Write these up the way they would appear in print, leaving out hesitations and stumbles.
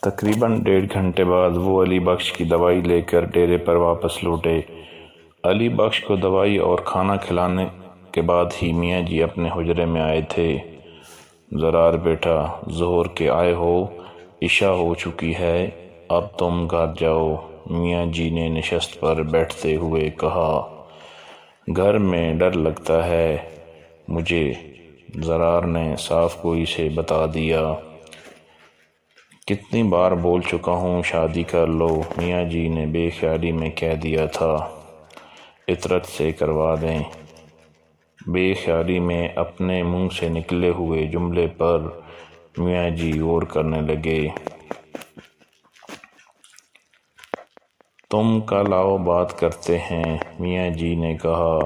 تقریباً 1.5 گھنٹے بعد وہ علی بخش کی دوائی لے کر ڈیرے پر واپس لوٹے۔ علی بخش کو دوائی اور کھانا کھلانے کے بعد ہی میاں جی اپنے حجرے میں آئے تھے۔ زرار بیٹا، ظہر کے آئے ہو، عشاء ہو چکی ہے، اب تم گھر جاؤ، میاں جی نے نشست پر بیٹھتے ہوئے کہا۔ گھر میں ڈر لگتا ہے مجھے، زرار نے صاف گوئی سے بتا دیا۔ کتنی بار بول چکا ہوں شادی کر لو، میاں جی نے بے خیالی میں کہہ دیا تھا، عطرت سے کروا دیں۔ بے خیالی میں اپنے منہ سے نکلے ہوئے جملے پر میاں جی غور کرنے لگے۔ تم کل آؤ بات کرتے ہیں، میاں جی نے کہا۔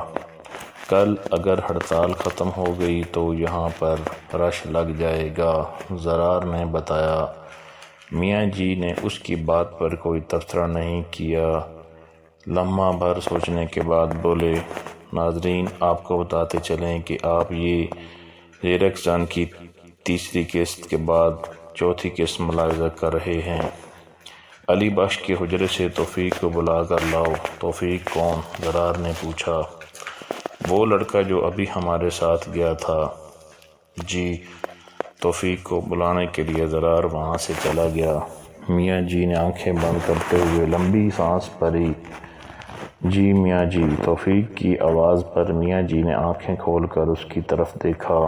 کل اگر ہڑتال ختم ہو گئی تو یہاں پر رش لگ جائے گا، زرار نے بتایا۔ میاں جی نے اس کی بات پر کوئی تبصرہ نہیں کیا۔ لمحہ بھر سوچنے کے بعد بولے، ناظرین، آپ کو بتاتے چلیں کہ آپ یہ زیرکزان کی تیسری قسط کے بعد چوتھی قسط ملاحظہ کر رہے ہیں۔ علی بخش کے حجرے سے توفیق کو بلا کر لاؤ۔ توفیق کون؟ زرار نے پوچھا۔ وہ لڑکا جو ابھی ہمارے ساتھ گیا تھا۔ جی۔ توفیق کو بلانے کے لیے زرار وہاں سے چلا گیا۔ میاں جی نے آنکھیں بند کرتے ہوئے لمبی سانس بھری۔ جی میاں جی۔ توفیق کی آواز پر میاں جی نے آنکھیں کھول کر اس کی طرف دیکھا۔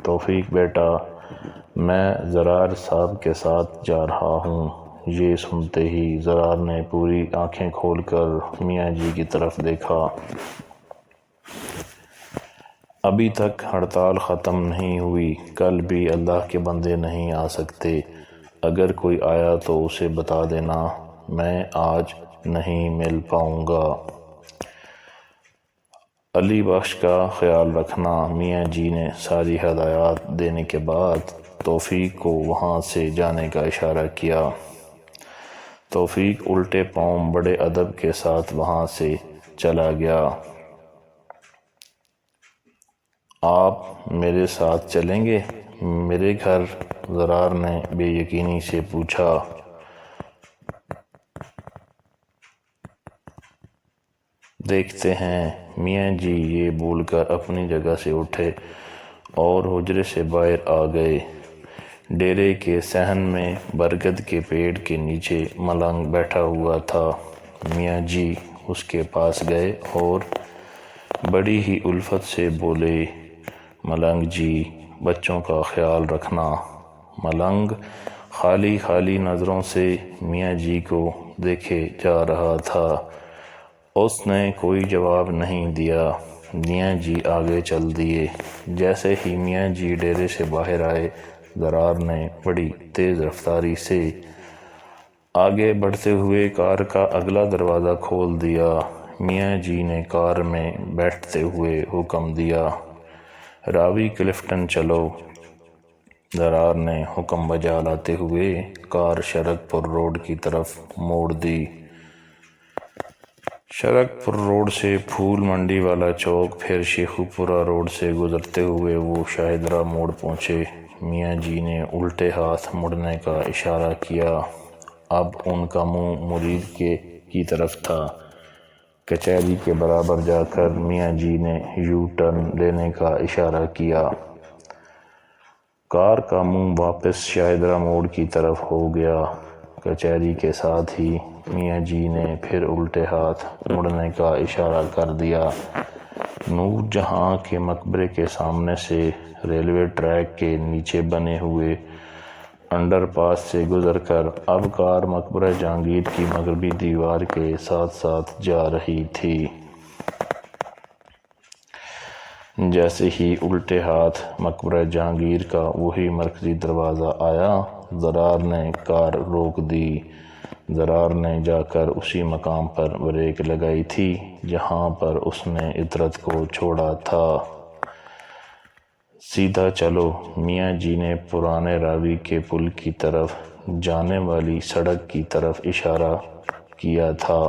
توفیق بیٹا، میں زرار صاحب کے ساتھ جا رہا ہوں۔ یہ سنتے ہی زرار نے پوری آنکھیں کھول کر میاں جی کی طرف دیکھا۔ ابھی تک ہڑتال ختم نہیں ہوئی، کل بھی اللہ کے بندے نہیں آ سکتے، اگر کوئی آیا تو اسے بتا دینا میں آج نہیں مل پاؤں گا۔ علی بخش کا خیال رکھنا۔ میاں جی نے ساری ہدایات دینے کے بعد توفیق کو وہاں سے جانے کا اشارہ کیا۔ توفیق الٹے پاؤں بڑے ادب کے ساتھ وہاں سے چلا گیا۔ آپ میرے ساتھ چلیں گے میرے گھر؟ زرار نے بے یقینی سے پوچھا۔ دیکھتے ہیں، میاں جی یہ بول کر اپنی جگہ سے اٹھے اور حجرے سے باہر آ گئے۔ ڈیرے کے صحن میں برگد کے پیڑ کے نیچے ملنگ بیٹھا ہوا تھا۔ میاں جی اس کے پاس گئے اور بڑی ہی الفت سے بولے، ملنگ جی، بچوں کا خیال رکھنا۔ ملنگ خالی خالی نظروں سے میاں جی کو دیکھے جا رہا تھا۔ اس نے کوئی جواب نہیں دیا۔ میاں جی آگے چل دیے۔ جیسے ہی میاں جی ڈیرے سے باہر آئے، زرار نے بڑی تیز رفتاری سے آگے بڑھتے ہوئے کار کا اگلا دروازہ کھول دیا۔ میاں جی نے کار میں بیٹھتے ہوئے حکم دیا، راوی کلفٹن چلو۔ زرار نے حکم بجا لاتے ہوئے کار شرک پور روڈ کی طرف موڑ دی۔ شرک پور روڈ سے پھول منڈی والا چوک، پھر شیخو پورہ روڈ سے گزرتے ہوئے وہ شاہدرہ موڑ پہنچے۔ میاں جی نے الٹے ہاتھ مڑنے کا اشارہ کیا۔ اب ان کا منہ مرید کی طرف تھا۔ کچہری کے برابر جا کر میاں جی نے یو ٹرن لینے کا اشارہ کیا۔ کار کا منہ واپس شاہدرہ موڑ کی طرف ہو گیا۔ کچہری کے ساتھ ہی میاں جی نے پھر الٹے ہاتھ مڑنے کا اشارہ کر دیا۔ نور جہاں کے مقبرے کے سامنے سے ریلوے ٹریک کے نیچے بنے ہوئے انڈر پاس سے گزر کر اب کار مقبرہ جہانگیر کی مغربی دیوار کے ساتھ ساتھ جا رہی تھی۔ جیسے ہی الٹے ہاتھ مقبرہ جہانگیر کا وہی مرکزی دروازہ آیا، زرار نے کار روک دی۔ زرار نے جا کر اسی مقام پر بریک لگائی تھی جہاں پر اس نے عطرت کو چھوڑا تھا۔ سیدھا چلو، میاں جی نے پرانے راوی کے پل کی طرف جانے والی سڑک کی طرف اشارہ کیا تھا۔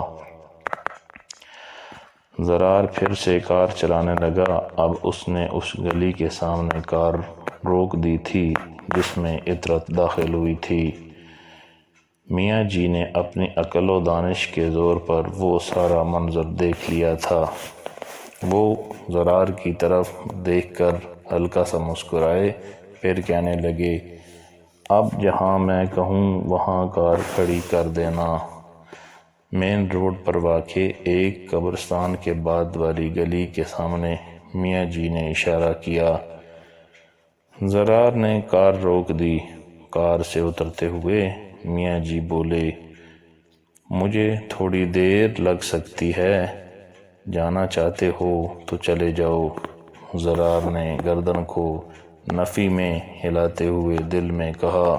زرار پھر سے کار چلانے لگا۔ اب اس نے اس گلی کے سامنے کار روک دی تھی جس میں عطرت داخل ہوئی تھی۔ میاں جی نے اپنی عقل و دانش کے زور پر وہ سارا منظر دیکھ لیا تھا۔ وہ زرار کی طرف دیکھ کر ہلکا سا مسکرائے، پھر کہنے لگے، اب جہاں میں کہوں وہاں کار کھڑی کر دینا۔ مین روڈ پر واقع ایک قبرستان کے بعد والی گلی کے سامنے میاں جی نے اشارہ کیا۔ زرار نے کار روک دی۔ کار سے اترتے ہوئے میاں جی بولے، مجھے تھوڑی دیر لگ سکتی ہے، جانا چاہتے ہو تو چلے جاؤ۔ زرار نے گردن کو نفی میں ہلاتے ہوئے دل میں کہا،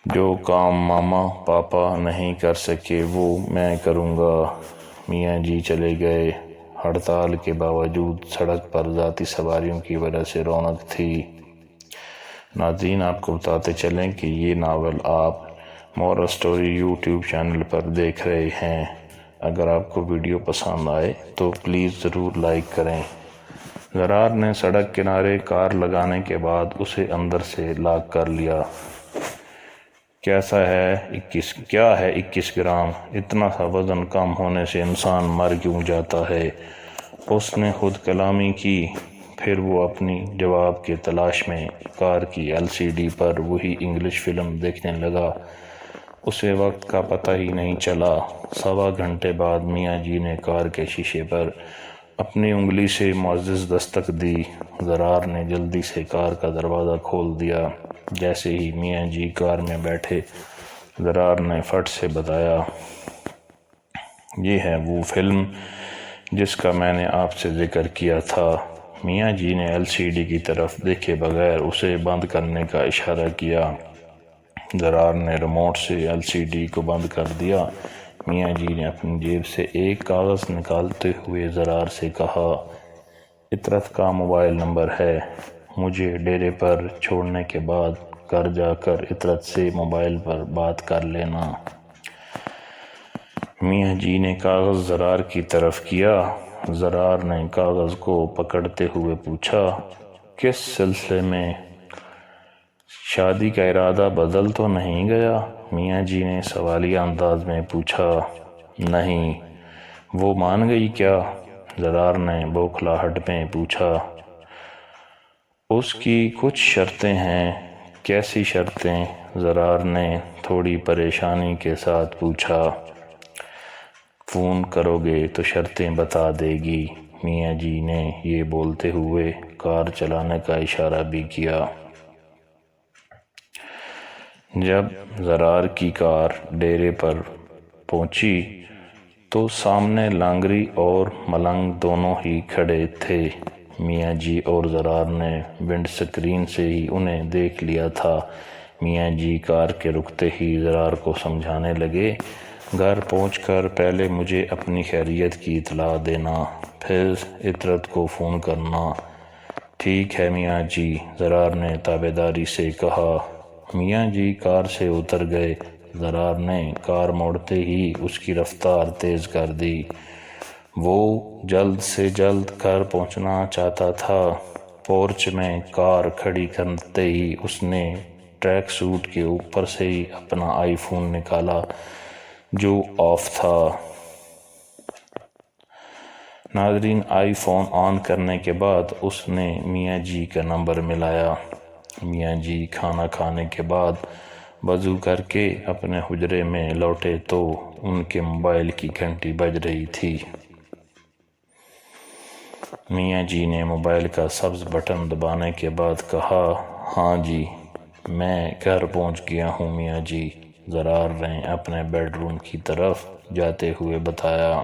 جو کام ماما پاپا نہیں کر سکے وہ میں کروں گا۔ میاں جی چلے گئے۔ ہڑتال کے باوجود سڑک پر ذاتی سواریوں کی وجہ سے رونق تھی۔ ناظرین، آپ کو بتاتے چلیں کہ یہ ناول آپ مورل سٹوری یوٹیوب چینل پر دیکھ رہے ہیں۔ اگر آپ کو ویڈیو پسند آئے تو پلیز ضرور لائک کریں۔ زرار نے سڑک کنارے کار لگانے کے بعد اسے اندر سے لاک کر لیا۔ کیا ہے 21 گرام؟ اتنا سا وزن کم ہونے سے انسان مر کیوں جاتا ہے؟ اس نے خود کلامی کی۔ پھر وہ اپنی جواب کے تلاش میں کار کی LCD پر وہی انگلش فلم دیکھنے لگا۔ اسے وقت کا پتہ ہی نہیں چلا۔ 1.25 گھنٹے بعد میاں جی نے کار کے شیشے پر اپنی انگلی سے معزز دستک دی۔ زرار نے جلدی سے کار کا دروازہ کھول دیا۔ جیسے ہی میاں جی کار میں بیٹھے، زرار نے فٹ سے بتایا، یہ ہے وہ فلم جس کا میں نے آپ سے ذکر کیا تھا۔ میاں جی نے LCD کی طرف دیکھے بغیر اسے بند کرنے کا اشارہ کیا۔ زرار نے ریموٹ سے LCD کو بند کر دیا۔ میاں جی نے اپنی جیب سے ایک کاغذ نکالتے ہوئے زرار سے کہا، عطرت کا موبائل نمبر ہے، مجھے ڈیرے پر چھوڑنے کے بعد گھر جا کر عطرت سے موبائل پر بات کر لینا۔ میاں جی نے کاغذ زرار کی طرف کیا۔ زرار نے کاغذ کو پکڑتے ہوئے پوچھا، کس سلسلے میں؟ شادی کا ارادہ بدل تو نہیں گیا؟ میاں جی نے سوالیہ انداز میں پوچھا۔ نہیں۔ وہ مان گئی کیا؟ زرار نے بوکھلاہٹ میں پوچھا۔ اس کی کچھ شرطیں ہیں۔ کیسی شرطیں؟ زرار نے تھوڑی پریشانی کے ساتھ پوچھا۔ فون کرو گے تو شرطیں بتا دے گی۔ میاں جی نے یہ بولتے ہوئے کار چلانے کا اشارہ بھی کیا۔ جب زرار کی کار ڈیرے پر پہنچی تو سامنے لانگری اور ملنگ دونوں ہی کھڑے تھے۔ میاں جی اور زرار نے ونڈ سکرین سے ہی انہیں دیکھ لیا تھا۔ میاں جی کار کے رکتے ہی زرار کو سمجھانے لگے، گھر پہنچ کر پہلے مجھے اپنی خیریت کی اطلاع دینا، پھر عطرت کو فون کرنا۔ ٹھیک ہے میاں جی، زرار نے تابعداری سے کہا۔ میاں جی کار سے اتر گئے۔ زرار نے کار موڑتے ہی اس کی رفتار تیز کر دی۔ وہ جلد سے جلد گھر پہنچنا چاہتا تھا۔ پورچ میں کار کھڑی کرتے ہی اس نے ٹریک سوٹ کے اوپر سے ہی اپنا آئی فون نکالا جو آف تھا۔ ناظرین، آئی فون آن کرنے کے بعد اس نے میاں جی کا نمبر ملایا۔ میاں جی کھانا کھانے کے بعد وضو کر کے اپنے حجرے میں لوٹے تو ان کے موبائل کی گھنٹی بج رہی تھی۔ میاں جی نے موبائل کا سبز بٹن دبانے کے بعد کہا، ہاں جی، میں گھر پہنچ گیا ہوں میاں جی، زرار نے اپنے بیڈ روم کی طرف جاتے ہوئے بتایا۔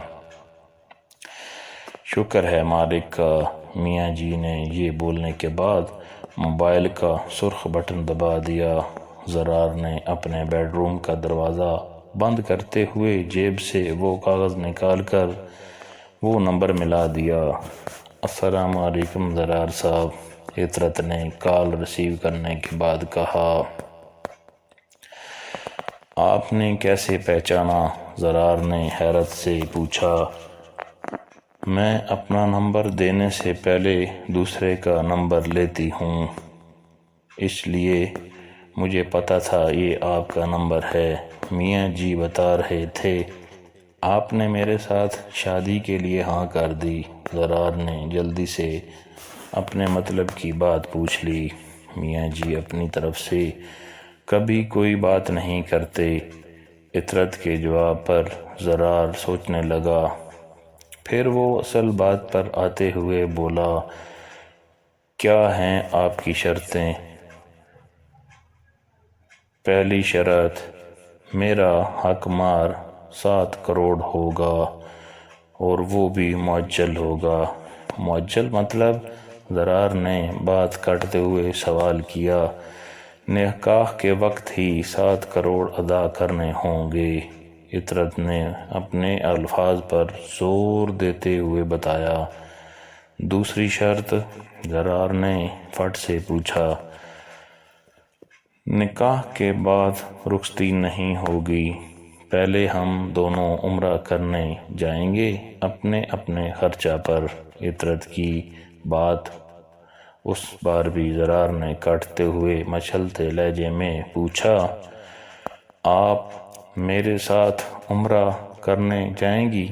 شکر ہے مالک کا۔ میاں جی نے یہ بولنے کے بعد موبائل کا سرخ بٹن دبا دیا۔ زرار نے اپنے بیڈ روم کا دروازہ بند کرتے ہوئے جیب سے وہ کاغذ نکال کر وہ نمبر ملا دیا۔ السلام علیکم زرار صاحب، عطرت نے کال ریسیو کرنے کے بعد کہا۔ آپ نے کیسے پہچانا؟ زرار نے حیرت سے پوچھا۔ میں اپنا نمبر دینے سے پہلے دوسرے کا نمبر لیتی ہوں، اس لیے مجھے پتہ تھا یہ آپ کا نمبر ہے۔ میاں جی بتا رہے تھے آپ نے میرے ساتھ شادی کے لیے ہاں کر دی۔ زرار نے جلدی سے اپنے مطلب کی بات پوچھ لی۔ میاں جی اپنی طرف سے کبھی کوئی بات نہیں کرتے۔ عطرت کے جواب پر زرار سوچنے لگا، پھر وہ اصل بات پر آتے ہوئے بولا، کیا ہیں آپ کی شرطیں؟ پہلی شرط، میرا حق مار 7 کروڑ ہوگا اور وہ بھی معجل ہوگا۔ معجل مطلب؟ زرار نے بات کاٹتے ہوئے سوال کیا۔ نکاح کے وقت ہی 7 کروڑ ادا کرنے ہوں گے، عطرت نے اپنے الفاظ پر زور دیتے ہوئے بتایا۔ دوسری شرط؟ زرار نے فٹ سے پوچھا۔ نکاح کے بعد رخصتی نہیں ہوگی، پہلے ہم دونوں عمرہ کرنے جائیں گے اپنے اپنے خرچہ پر۔ عطرت کی بات اس بار بھی زرار نے کاٹتے ہوئے مچلتے لہجے میں پوچھا، آپ میرے ساتھ عمرہ کرنے جائیں گی؟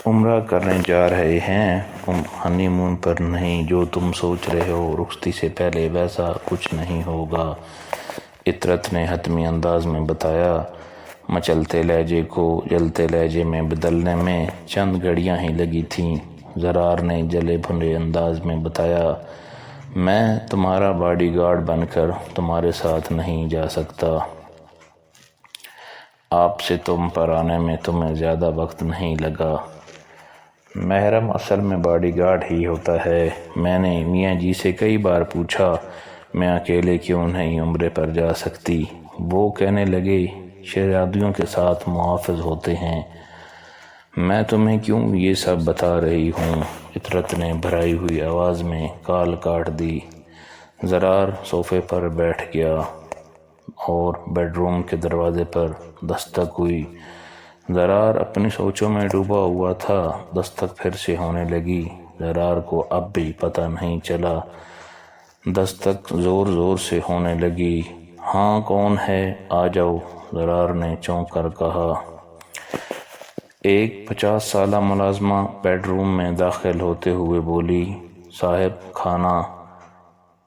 عمرہ کرنے جا رہے ہیں، ہنی مون پر نہیں جو تم سوچ رہے ہو۔ رخصتی سے پہلے ویسا کچھ نہیں ہوگا، عطرت نے حتمی انداز میں بتایا۔ مچلتے لہجے کو جلتے لہجے میں بدلنے میں چند گھڑیاں ہی لگی تھیں۔ زرار نے جلے بھنے انداز میں بتایا، میں تمہارا باڈی گارڈ بن کر تمہارے ساتھ نہیں جا سکتا۔ آپ سے تم پر آنے میں تمہیں زیادہ وقت نہیں لگا۔ محرم اصل میں باڈی گارڈ ہی ہوتا ہے۔ میں نے میاں جی سے کئی بار پوچھا میں اکیلے کیوں نہیں عمرے پر جا سکتی، وہ کہنے لگے شہزادیوں کے ساتھ محافظ ہوتے ہیں۔ میں تمہیں کیوں یہ سب بتا رہی ہوں؟ عطرت نے بھرائی ہوئی آواز میں کال کاٹ دی۔ زرار صوفے پر بیٹھ گیا اور بیڈ روم کے دروازے پر دستک ہوئی۔ زرار اپنی سوچوں میں ڈوبا ہوا تھا۔ دستک پھر سے ہونے لگی۔ زرار کو اب بھی پتہ نہیں چلا۔ دستک زور زور سے ہونے لگی۔ ہاں کون ہے؟ آ جاؤ، زرار نے چونک کر کہا۔ ایک 50 سالہ ملازمہ بیڈ روم میں داخل ہوتے ہوئے بولی، صاحب کھانا۔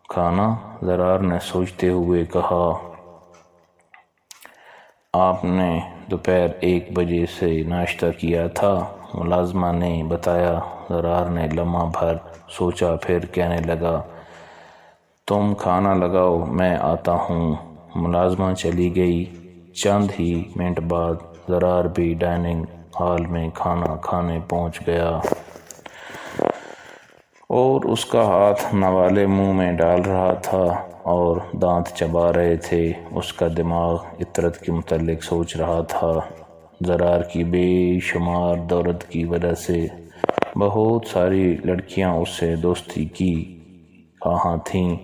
کھانا؟ زرار نے سوچتے ہوئے کہا، آپ نے دوپہر 1 بجے سے ناشتہ کیا تھا، ملازمہ نے بتایا۔ زرار نے لمحہ بھر سوچا، پھر کہنے لگا، تم کھانا لگاؤ میں آتا ہوں۔ ملازمہ چلی گئی۔ چند ہی منٹ بعد زرار بھی ڈائننگ ہال میں کھانا کھانے پہنچ گیا اور اس کا ہاتھ نوالے منہ میں ڈال رہا تھا اور دانت چبا رہے تھے۔ اس کا دماغ عطرت کے متعلق سوچ رہا تھا۔ زرار کی بے شمار دولت کی وجہ سے بہت ساری لڑکیاں اس سے دوستی کی خواہاں تھیں،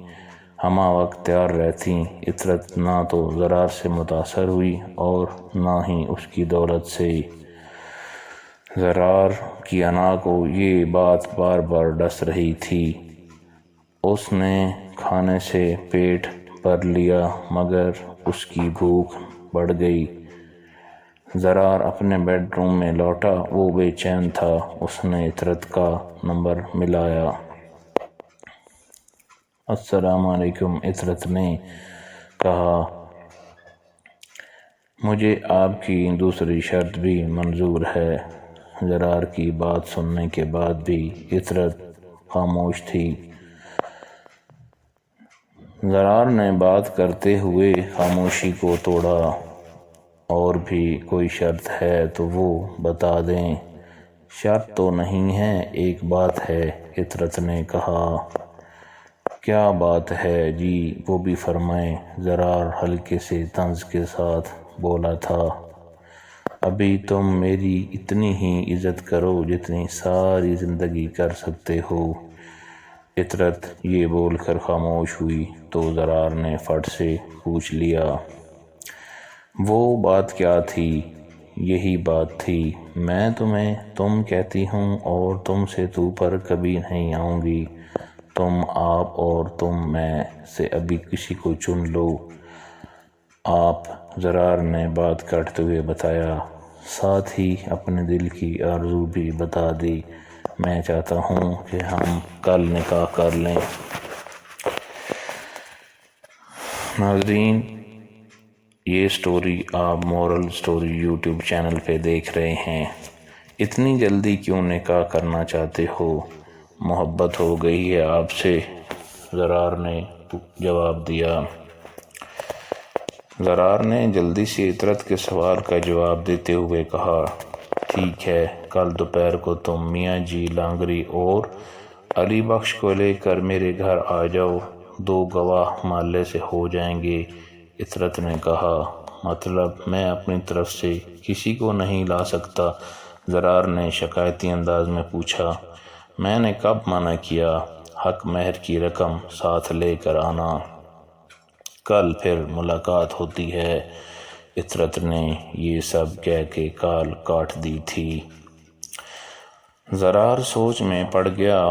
ہمہ وقت تیار رہتیں۔ عطرت نہ تو زرار سے متاثر ہوئی اور نہ ہی اس کی دولت سے۔ زرار کی انا کو یہ بات بار بار ڈس رہی تھی۔ اس نے کھانے سے پیٹ بھر لیا مگر اس کی بھوک بڑھ گئی۔ زرار اپنے بیڈ روم میں لوٹا، وہ بے چین تھا۔ اس نے عطرت کا نمبر ملایا۔ السلام علیکم، عطرت نے کہا، مجھے آپ کی دوسری شرط بھی منظور ہے۔ زرار کی بات سننے کے بعد بھی عطرت خاموش تھی۔ زرار نے بات کرتے ہوئے خاموشی کو توڑا، اور بھی کوئی شرط ہے تو وہ بتا دیں۔ شرط تو نہیں ہے، ایک بات ہے، عطرت نے کہا۔ کیا بات ہے جی، وہ بھی فرمائیں، زرار ہلکے سے طنز کے ساتھ بولا تھا۔ ابھی تم میری اتنی ہی عزت کرو جتنی ساری زندگی کر سکتے ہو۔ عطرت یہ بول کر خاموش ہوئی تو زرار نے فٹ سے پوچھ لیا، وہ بات کیا تھی؟ یہی بات تھی، میں تمہیں تم کہتی ہوں اور تم سے تو پر کبھی نہیں آؤں گی۔ تم آپ اور تم میں سے ابھی کسی کو چن لو۔ آپ زرار نے بات کاٹتے ہوئے بتایا، ساتھ ہی اپنے دل کی آرزو بھی بتا دی، میں چاہتا ہوں کہ ہم کل نکاح کر لیں۔ ناظرین، یہ سٹوری آپ مورل سٹوری یوٹیوب چینل پہ دیکھ رہے ہیں۔ اتنی جلدی کیوں نکاح کرنا چاہتے ہو؟ محبت ہو گئی ہے آپ سے؟ زرار نے جواب دیا۔ زرار نے جلدی سے عطرت کے سوال کا جواب دیتے ہوئے کہا، ٹھیک ہے، کل دوپہر کو تم میاں جی لانگری اور علی بخش کو لے کر میرے گھر آ جاؤ، 2 گواہ محلے سے ہو جائیں گے۔ عطرت نے کہا، مطلب میں اپنی طرف سے کسی کو نہیں لا سکتا؟ زرار نے شکایتی انداز میں پوچھا۔ میں نے کب منع کیا؟ حق مہر کی رقم ساتھ لے کر آنا، کل پھر ملاقات ہوتی ہے۔ عطرت نے یہ سب کہہ کے کال کاٹ دی تھی۔ زرار سوچ میں پڑ گیا۔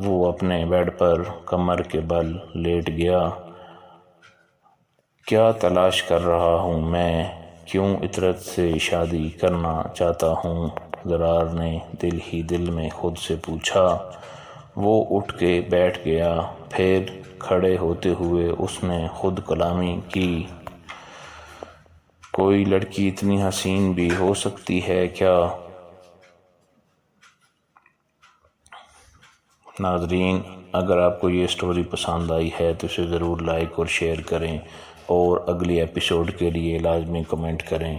وہ اپنے بیڈ پر کمر کے بل لیٹ گیا۔ کیا تلاش کر رہا ہوں میں؟ کیوں عطرت سے شادی کرنا چاہتا ہوں؟ زرار نے دل ہی دل میں خود سے پوچھا۔ وہ اٹھ کے بیٹھ گیا، پھر کھڑے ہوتے ہوئے اس نے خود کلامی کی، کوئی لڑکی اتنی حسین بھی ہو سکتی ہے کیا؟ ناظرین، اگر آپ کو یہ سٹوری پسند آئی ہے تو اسے ضرور لائک اور شیئر کریں، اور اگلی ایپیسوڈ کے لیے لازمی کمنٹ کریں۔